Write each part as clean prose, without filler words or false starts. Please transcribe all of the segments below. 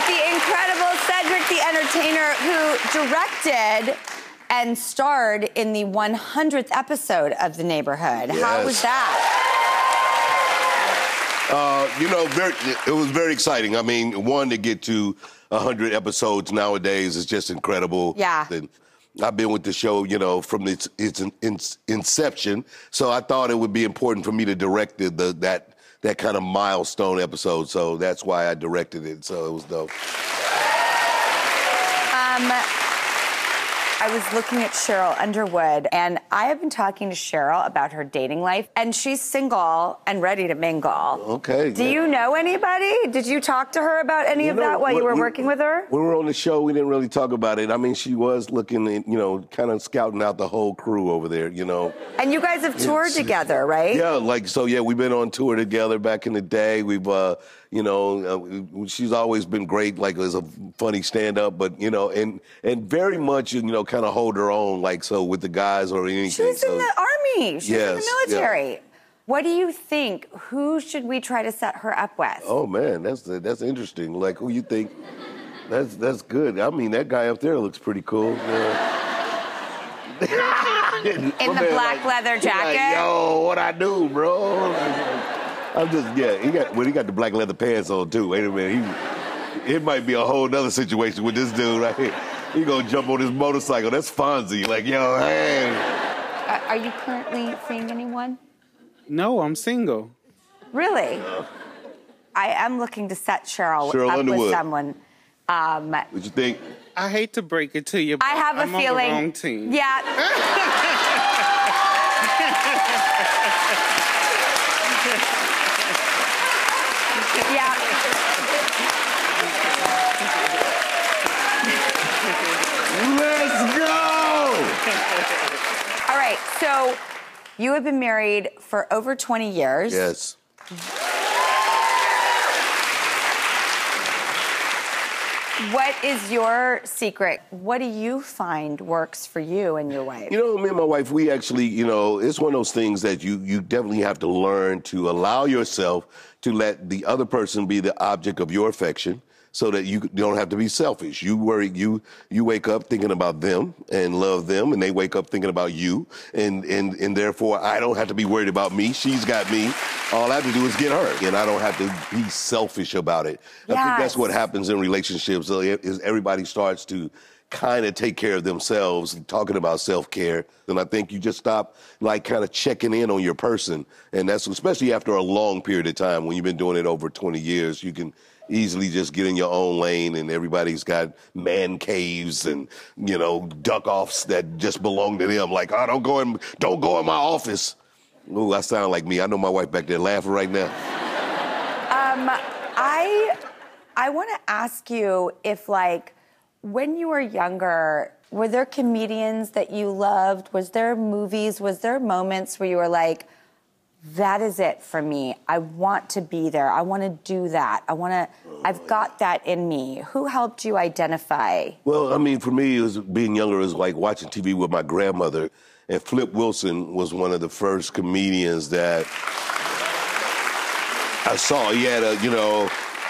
with the incredible Cedric the Entertainer, who directed and starred in the 100th episode of The Neighborhood. Yes. How was that? You know, it was very exciting. I mean, one, to get to 100 episodes nowadays is just incredible. Yeah. And I've been with the show, you know, from its inception. So I thought it would be important for me to direct that kind of milestone episode. So that's why I directed it. So it was dope. I was looking at Sheryl Underwood, and I have been talking to Sheryl about her dating life, and she's single and ready to mingle. Okay. Do you know anybody? Did you talk to her about any of that while you were working with her? When we were on the show, we didn't really talk about it. I mean, she was looking at, you know, kind of scouting out the whole crew over there, you know. And you guys have toured together, right? Yeah, we've been on tour together back in the day. We've, you know, she's always been great, like, as a funny stand-up, but, you know, and very much, you know, kind of hold her own, like, so with the guys or anything. She's in the Army. She's in the military. Yeah. What do you think? Who should we try to set her up with? Oh, man, that's interesting. Like, who you think? That's good. I mean, that guy up there looks pretty cool. In the black leather jacket? Like, yo, what I do, bro? I'm just, he got the black leather pants on, too. Wait a minute. It might be a whole nother situation with this dude right here. He gonna jump on his motorcycle. That's Fonzie. Like, yo, hey. Are you currently seeing anyone? No, I'm single. Really? I am looking to set Sheryl up Underwood. with someone. What you think? I hate to break it to you, but I have a I'm feeling. on the wrong team. Yeah. Yeah. Let's go! All right, so you have been married for over 20 years. Yes. What is your secret? What do you find works for you and your wife? You know, me and my wife, we actually, you know, it's one of those things that you definitely have to learn to allow yourself to let the other person be the object of your affection, so that you don't have to be selfish. You wake up thinking about them and love them, and they wake up thinking about you, and therefore I don't have to be worried about me. She's got me. All I have to do is get her, and I don't have to be selfish about it. Yes. I think that's what happens in relationships, is everybody starts to kind of take care of themselves, talking about self-care. And I think you just stop, like, kind of checking in on your person. And that's especially after a long period of time. When you've been doing it over 20 years, you can easily just get in your own lane, and everybody's got man caves and, you know, duck-offs that just belong to them. Like, oh, don't go in my office. Ooh, I sound like me. I know my wife back there laughing right now. I want to ask you if, like, when you were younger, were there comedians that you loved? Was there movies? Was there moments where you were like, that is it for me. I want to be there. I want to do that. I've got that in me. Who helped you identify? Well, I mean, for me, it was being younger, it was like watching TV with my grandmother. And Flip Wilson was one of the first comedians that I saw. He had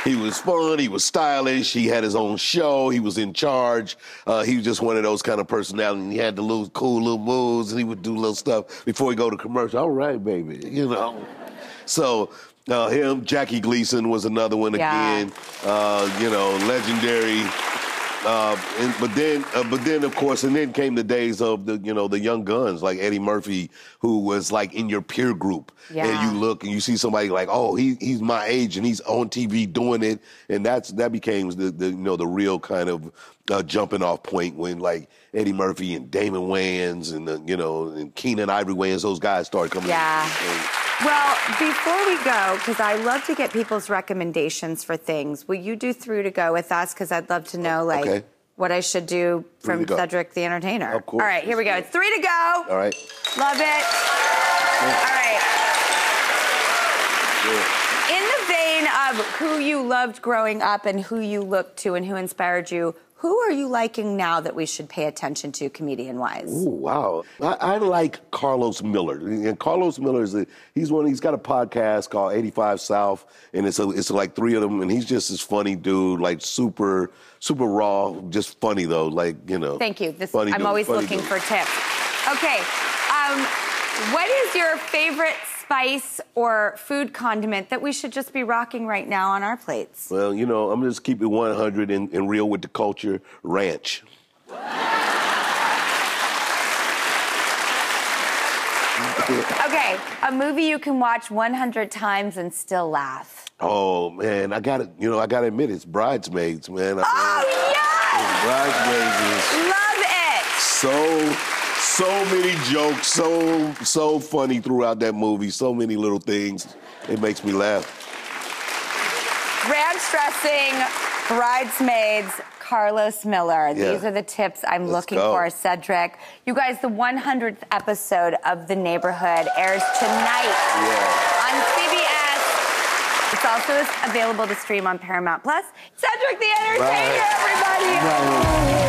he was fun, he was stylish, he had his own show, he was in charge. He was just one of those kind of personalities. He had the little cool little moves, and he would do little stuff before he go to commercial. All right, baby, you know. So him, Jackie Gleason was another one again. You know, legendary. But then of course, and then came the days of the young guns like Eddie Murphy, who was like in your peer group. Yeah. And you look and you see somebody like, oh, he's my age and he's on TV doing it, and that became the real kind of jumping off point when like Eddie Murphy and Damon Wayans and and Keenan Ivory Wayans, those guys started coming. Yeah. Well, before we go, because I love to get people's recommendations for things, will you do 3 to go with us? Because I'd love to know, like, what I should do from Cedric the Entertainer. Of course. All right, here we go. 3 to go. All right. Love it. Yeah. All right. Yeah. In the vein of who you loved growing up and who you looked to and who inspired you, Who are you liking now that we should pay attention to comedian-wise? Ooh, wow. I like Carlos Miller. And Carlos Miller he's got a podcast called 85 South, and it's like 3 of them, and he's just this funny dude, like super raw, just funny though, like, you know. Thank you. I'm always looking for tips. Okay, what is your favorite spice or food condiment that we should just be rocking right now on our plates? Well, you know, I'm just keep it 100 and real with the culture. Ranch. Okay, a movie you can watch 100 times and still laugh. Oh man, I gotta admit, it's Bridesmaids, man. Oh yes! Bridesmaids. Love it. So many jokes, so funny throughout that movie. So many little things. It makes me laugh. Ranch dressing, Bridesmaids, Carlos Miller. Yeah. These are the tips I'm looking go. for, Cedric. You guys, the 100th episode of The Neighborhood airs tonight on CBS. It's also available to stream on Paramount Plus. Cedric the Entertainer, everybody. Bye.